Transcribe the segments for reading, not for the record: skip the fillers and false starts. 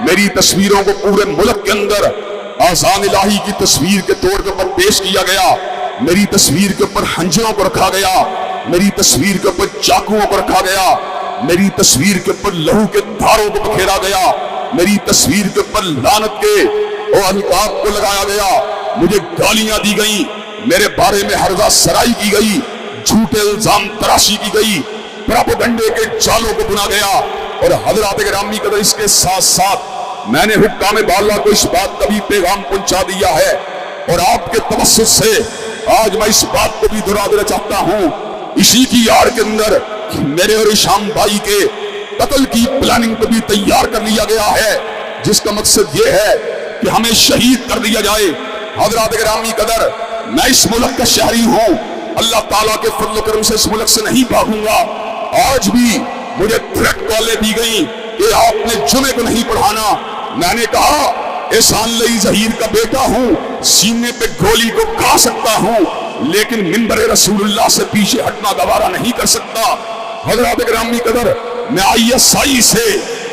میری تصویروں کو پورے ملک کے اندر آذان الہی کی تصویر کے طور کے اوپر پیش کیا گیا، میری تصویر کے اوپر خنجروں کو رکھا گیا، میری تصویر کے اوپر چاقوؤں کو رکھا گیا، میری تصویر کے اوپر لہو کے دھاروں کو بکھیرا گیا، میری تصویر کے اوپر لعنت کے اور القاب کو لگایا گیا، مجھے گالیاں دی گئیں، میرے بارے میں ہرزہ سرائی کی گئی، جھوٹے الزام تراشی کی گئی، پراپیگنڈے کے جالوں کو بنا گیا۔ اور حضرات گرامی قدر اس کے ساتھ ساتھ میں نے حکام بالا کو اس بات کا بھی پیغام پہنچا دیا ہے، اور آپ کے توسط سے آج میں اس بات کو بھی دہرا دینا چاہتا ہوں، اسی کی آڑ کے اندر میرے اور شام بھائی کے قتل کی پلاننگ کو بھی تیار کر لیا گیا ہے، جس کا مقصد یہ ہے کہ ہمیں شہید کر دیا جائے۔ حضرات گرامی قدر میں اس ملک کا شہری ہوں، اللہ تعالیٰ کے فضل و کرم سے اس ملک سے نہیں بھاگوں گا۔ آج بھی مجھے تھریٹ کالیں دی گئیں کہ آپ نے جمعے کو نہیں پڑھانا، میں نے کہا احسان لئی ظہیر کا بیٹا ہوں، سینے پہ گولی کو کھا سکتا ہوں، لیکن منبر رسول اللہ سے پیچھے ہٹنا گوارا نہیں کر سکتا۔ حضرات گرامی قدر میں ISI سے،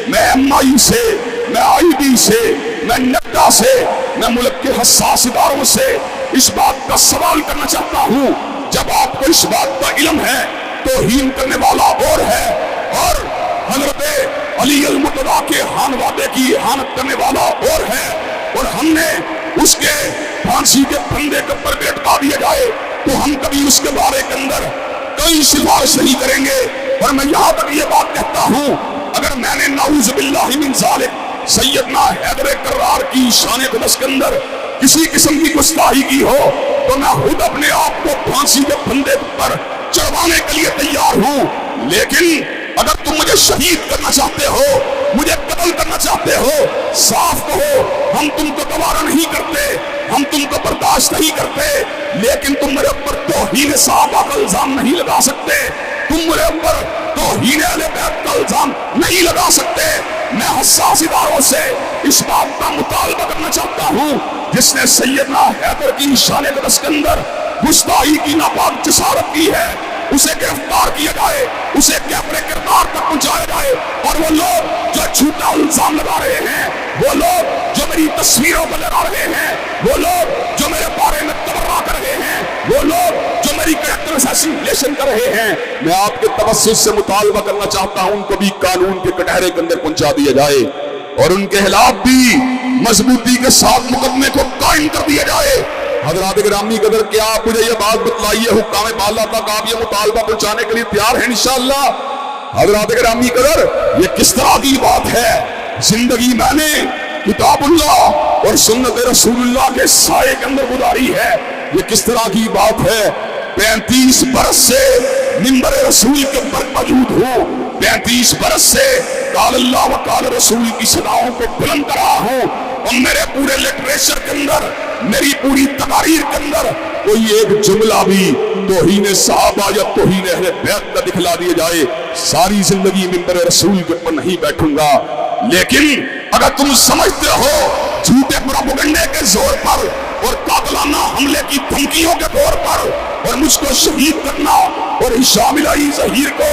میں MI سے، میں ID سے، میں نڈا سے، میں ملک کے حساس اداروں سے اس بات کا سوال کرنا چاہتا ہوں، جب آپ کو اس بات کا علم ہے توہین کرنے والا اور ہے، اور حضرت علی المرتضیٰ کے خانوادے کی احانت کرنے والا اور ہے، اور ہم نے اس کے پھانسی کے پھندے کے اوپر لٹکا دیا جائے تو ہم کبھی اس کے بارے کے اندر کوئی سفارش نہیں کریں گے۔ اور میں یہاں تک یہ بات کہتا ہوں، اگر میں نے نعوذ باللہ من ذالک سیدنا حیدر کرار کی شان قدس کے اندر کسی قسم کی گستاخی کی ہو تو میں خود اپنے آپ کو پھانسی کے پھندے پر چڑھوانے کے لیے تیار ہوں، لیکن اگر تم مجھے شہید کرنا چاہتے ہو، مجھے قتل کرنا چاہتے ہو، صاف کہو ہم تم کو گوارا نہیں کرتے، ہم تم کو برداشت نہیں کرتے، لیکن تم میرے اوپر توہین صحابہ کا الزام نہیں لگا سکتے، تم میرے اوپر توہین اہل بیت کا الزام نہیں لگا سکتے۔ میں حساس اداروں سے اس بات کا مطالبہ کرنا چاہتا ہوں، جس نے سیدنا حیدر کی شان قدس کے اندر گستاخی کی ناپاک جسارت کی ہے، اسے گرفتار کیا جائے، اسے کیمرے کردار تک پہنچایا جائے، اور وہ لوگ جو جھوٹا الزام لگا رہے ہیں، وہ لوگ جو میری تصویروں کو لگا رہے ہیں، وہ لوگ جو میرے بارے میں تبرہ کر رہے ہیں، وہ لوگ جو میری کریکٹر اسیسینیشن کر رہے ہیں، میں آپ کے توسط سے مطالبہ کرنا چاہتا ہوں ان کو بھی قانون کے کٹہرے کے اندر پہنچا دیا جائے، اور ان کے خلاف بھی مضبوطی کے ساتھ مقدمے کو قائم کر دیا جائے۔ حضرات گرامی قدر کیا آپ مجھے یہ بات بتلائیے، حکام بالا تک آپ یہ مطالبہ پہنچانے کے لیے تیار ہیں انشاءاللہ؟ حضرات گرامی قدر یہ کس طرح کی بات ہے؟ زندگی میں نے کتاب اللہ اور سنت رسول اللہ کے سائے کے اندر گزاری ہے، یہ کس طرح کی بات ہے؟ 35 برس سے منبر رسول کے اوپر موجود ہوں، 35 برس سے قال اللہ و قال رسول کی صداؤں کو بلند کر رہا ہوں، اور میرے پورے لٹریچر کے اندر، میری پوری تقاریر کے اندر کوئی ایک جملہ بھی توہین صحابہ یا توہین اہل بیت کا دکھلا دیا جائے، ساری زندگی منبر رسول کے اوپر نہیں بیٹھوں گا۔ لیکن اگر تم سمجھتے ہو جھوٹے پروپیگنڈے کے زور پر اور قاتلانہ حملے کی دھمکیوں کے طور پر اور مجھ کو شہید کرنا اور ہشام الہی ظہیر کو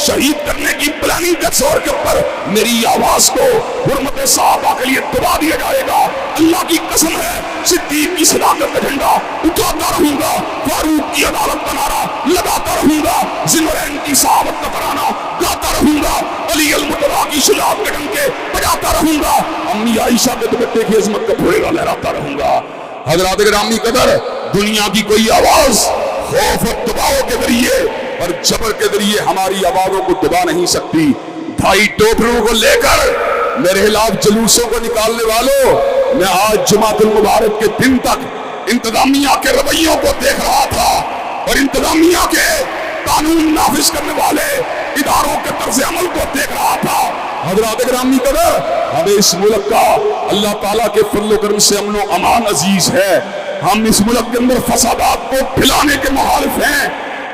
شہید کرنے کی پلاننگ کے زور کے اوپر میری آواز کو حرمت صحابہ کے لیے دبا دیا جائے گا، اللہ کی قسم ہے صدیق کی صداقت کا جھنڈا اٹھاتا رہوں گا، فاروق کی عدالت کا نعرہ لگاتا رہوں گا، ذوالنورین کی صحابت کا ترانہ گاتا رہوں گا، علی المرتضیٰ کی شجاعت کے ڈنکے بجاتا رہوں گا، امی عائشہ کے دوپٹے کی عظمت کا پھوڑا لہراتا رہوں گا۔ حضرات گرامی قدر دنیا کی کوئی آواز خوف اور دباؤ کے ذریعے اور جبر کے ذریعے ہماری آوازوں کو دبا نہیں سکتی۔ 2.5 ٹوکروں کو لے کر میرے خلاف جلوسوں کو نکالنے والوں، میں آج جمعۃ المبارک کے دن تک انتظامیہ کے رویوں کو دیکھ رہا تھا اور انتظامیہ کے قانون نافذ کرنے والے اداروں کے طرز عمل کو دیکھ رہا تھا۔ حضرات گرامی قدر ہمیں اس ملک کا اللہ تعالیٰ کے فضل و کرم سے امن و امان عزیز ہے، ہم اس ملک کے اندر فسادات کو پھیلانے کے مخالف ہیں،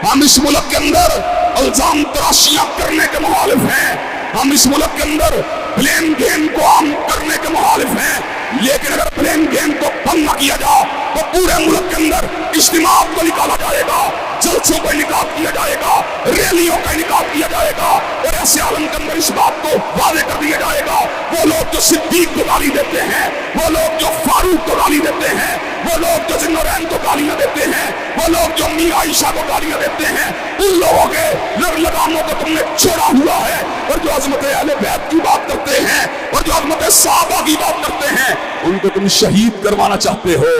ہم اس ملک کے اندر الزام تراشیاں کرنے کے مخالف ہیں، ہم اس ملک کے اندر بلیم گیم کو عام کرنے کے مخالف ہیں، لیکن اگر بلیم گیم کو بند نہ کیا جائے تو پورے ملک کے اندر اجتماعات کو نکالا جائے گا، جلسوں کو انعقاد کیا جائے گا، ریلیوں کا انعقاد کیا جائے گا اور ایسے عالم کے اندر اس بات کو واضح کر دیا جائے گا وہ لوگ جو صدیق کو گالی دیتے ہیں، وہ لوگ جو فاروق کو گالی دیتے ہیں، وہ لوگ جو ذوالنورین کو گالیاں دیتے ہیں، وہ لوگ جو امی عائشہ کو گالیاں دیتے ہیں، ان لوگوں کے لگاموں کو تم نے چھوڑا ہوا ہے، اور جو عظمت اہل بیت کی بات کرتے ہیں اور جو عظمت صحابہ کی بات کرتے ہیں ان کو تم شہید کروانا چاہتے ہو۔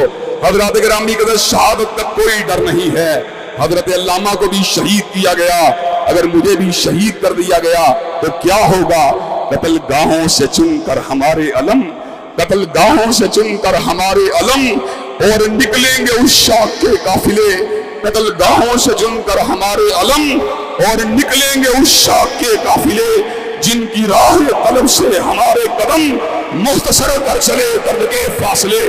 حضرات گرامی کے شہادت کا کوئی ڈر نہیں ہے۔ حضرت علامہ کو بھی شہید کیا گیا، اگر مجھے بھی شہید کر دیا گیا تو کیا ہوگا؟ قتل گاہوں سے چن کر ہمارے علم، قتل گاہوں سے چن کر ہمارے علم، اور نکلیں گے اس شاخ کے قافلے، قتل گاہوں سے چن کر ہمارے علم، اور نکلیں گے اس شاخ کے قافلے، جن کی راہ طلب سے ہمارے قدم مختصر کر چلے درد کے فاصلے۔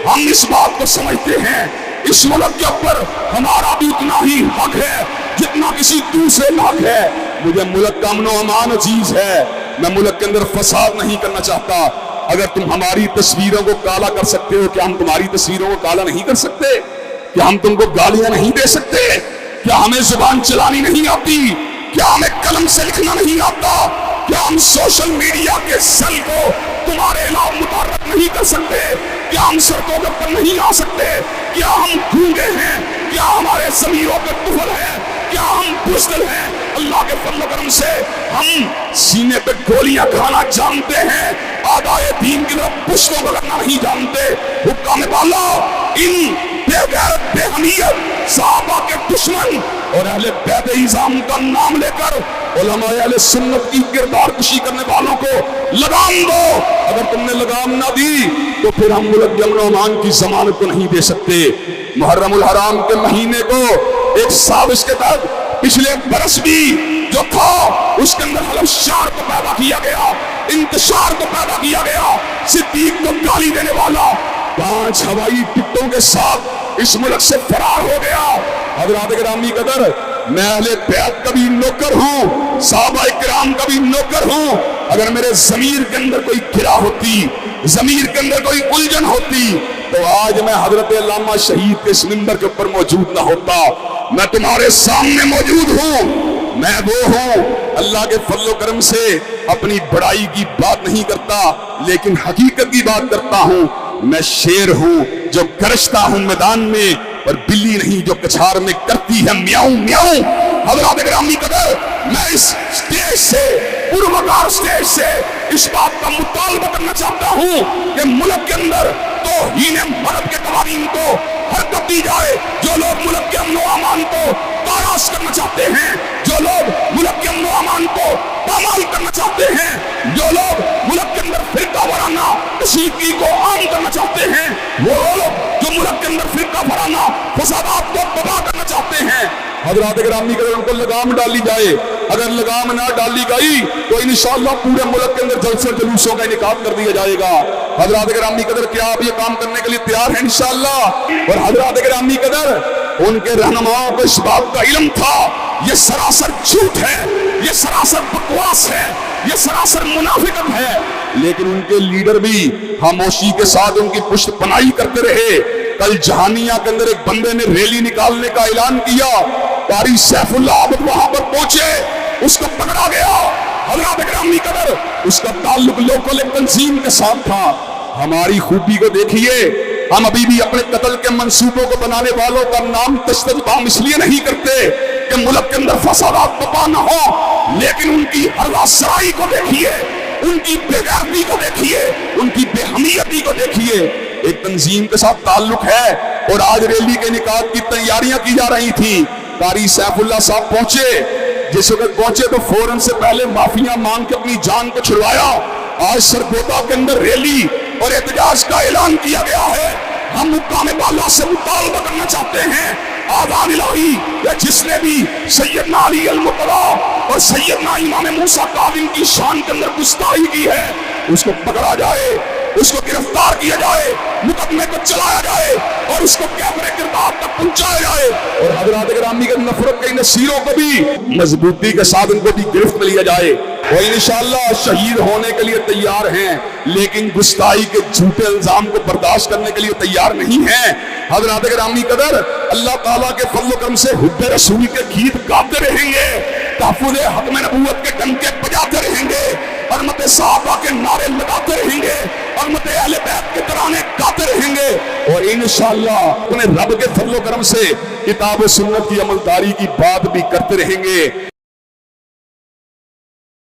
ہم اس بات کو سمجھتے ہیں اس ملک کے اوپر ہمارا بھی اتنا ہی حق ہے جتنا کسی دوسرے کا حق ہے۔ مجھے ملک کا امن و امان عزیز ہے، میں ملک کے اندر فساد نہیں کرنا چاہتا۔ اگر تم ہماری تصویروں کو کالا کر سکتے ہو، کیا ہم تمہاری تصویروں کو کالا نہیں کر سکتے؟ کیا ہم تم کو گالیاں نہیں دے سکتے؟ کیا ہمیں زبان چلانی نہیں آتی؟ کیا ہمیں قلم سے لکھنا نہیں آتا؟ کیا ہم سوشل میڈیا کے سیل کو تمہارے علاوہ متعارف نہیں کر سکتے؟ کیا ہم سڑکوں کے اوپر نہیں آ سکتے؟ کیا ہم گونگے ہیں؟ کیا ہمارے ضمیروں پہ طفل ہے؟ کیا ہم بزدل ہیں؟ اللہ کے فضل و کرم سے ہم سینے پہ گولیاں کھانا جانتے ہیں، آدائے دین کی طرف پشتوں کو کرنا نہیں جانتے۔ حکام بالا ان بے غیرت بے حمیت صحابہ کے دشمن اور اہل بیت اعظام کا نام لے کر علماء اہل سنت کی کردار کشی کرنے والوں کو لگام دو۔ اگر تم نے لگام نہ دی تو پھر ہم ملک کے امن و امان کی ضمانت کو نہیں دے سکتے۔ محرم الحرام کے مہینے کو ایک سازش کے تحت پچھلے برس بھی جو تھا اس کے اندر حلف شعر کو پیدا کیا گیا، انتشار کو پیدا کیا گیا، صدیق کو گالی دینے والا 5 ہوائی ٹکٹوں کے ساتھ اس ملک سے فرار ہو گیا۔ حضرات گرامی قدر، میں اہل بیت کا بھی نوکر ہوں، صحابہ کرام کا بھی نوکر ہوں۔ اگر میرے ضمیر کے اندر کوئی گرا ہوتی، ضمیر کے اندر کوئی الجھن ہوتی، تو آج میں حضرت علامہ شہید کے اس منبر کے اوپر موجود نہ ہوتا۔ میں تمہارے سامنے موجود ہوں، میں وہ ہوں اللہ کے فضل و کرم سے اپنی بڑائی کی بات نہیں کرتا لیکن حقیقت کی بات کرتا ہوں۔ میں شیر ہوں جو گرجتا ہوں میدان میں، اور بلی نہیں جو کچھار میں کرتی ہے میاؤں میاؤں۔ حضرات گرامی قدر، میں اس سٹیج سے، پروکار سٹیج سے اس بات کا مطالبہ کرنا چاہتا ہوں کہ ملک کے اندر توہین مرد کے قوانین کو حرکت دی جائے۔ جو لوگ ملک کے امن و امان کو تاراش کرنا چاہتے ہیں، جو لوگ ملک کے امن و امان کو پامال کرنا چاہتے ہیں، جو لوگ ملک کے اندر فرقہ وارانہ کشیدگی کو عام کرنا چاہتے ہیں، وہ لوگ جو ملک کے اندر فرقہ وارانہ فسادات کو تباہ کرنا چاہتے ہیں، حضرات گرامی اگر ان کو لگام ڈالی جائے۔ اگر لگام نہ ڈالی گئی تو انشاءاللہ پورے ملک کے اندر جلسے جلوسوں کا انعقاد کر دیا جائے گا۔ حضرات گرامی قدر، کیا آپ یہ کام کرنے کے لیے تیار ہیں انشاءاللہ؟ اور حضرات گرامی قدر، ان کے رہنماؤں کو اس بات کا علم تھا یہ سراسر جھوٹ ہے، یہ سراسر بکواس ہے، یہ سراسر منافقت ہے، لیکن ان کے لیڈر بھی خاموشی کے ساتھ ان کی پشت پناہی کرتے رہے۔ کل جہانیہ کے اندر ایک بندے نے ریلی نکالنے کا اعلان کیا، قاری سیف اللہ عابد وہاں پر پہنچے، اس کو پکڑا گیا۔ حضرات گرامی قدر، اس کا تعلق لوکل ایک تنظیم کے ساتھ تھا۔ ہماری خوبی کو دیکھیے، ہم ابھی بھی اپنے قتل کے منصوبوں کو بنانے والوں کا نام تشدد اس لیے نہیں کرتے کہ ملک کے اندر فسادات برپا نہ ہو، لیکن ان کی حرا سرائی کو دیکھیے، ان کی بے غیرتی کو دیکھیے، ان کی بے حمیتی کو دیکھیے۔ ایک تنظیم کے ساتھ تعلق ہے اور آج ریلی کے انعقاد کی تیاریاں کی جا رہی تھی۔ قاری سیف اللہ صاحب پہنچے، جس وقت پہنچے تو فوراً سے پہلے معافیاں مانگ کے اپنی جان کو چھڑوایا۔ آج سرگودا کے اندر ریلی اور احتجاج کا اعلان کیا گیا ہے۔ ہم حکام بالا سے مطالبہ کرنا چاہتے ہیں، آذان الہی یا جس نے بھی سیدنا علی المرتضیٰ اور سیدنا امام موسیٰ کاظم کی شان کے اندر گستاخی کی ہے، اس کو پکڑا جائے۔ اس کو گرفتار کیا جائے، مقدمے کو چلایا جائے اور اس کو کیمرے کردار تک پہنچایا جائے، اور حضرات گرامی کے نفرت کے نصیروں کو بھی مضبوطی کے ساتھ ان کو بھی گرفت میں لیا جائے۔ وہ انشاءاللہ شہید ہونے کے لیے تیار ہیں، لیکن گستاخی کے جھوٹے الزام کو برداشت کرنے کے لیے تیار نہیں ہیں۔ حضرات گرامی قدر، اللہ تعالیٰ کے فضل و کرم سے حب رسول کے گیت گاتے رہیں گے، تحفظ ختم نبوت کے ڈنکے بجاتے رہیں گے، حرمت صحابہ کے نعرے لگاتے رہیں گے، حرمت اہل بیت کے ترانے گاتے رہیں گے، اور انشاءاللہ اپنے رب کے فضل و کرم سے کتاب و سنت کی عملداری کی بات بھی کرتے رہیں گے۔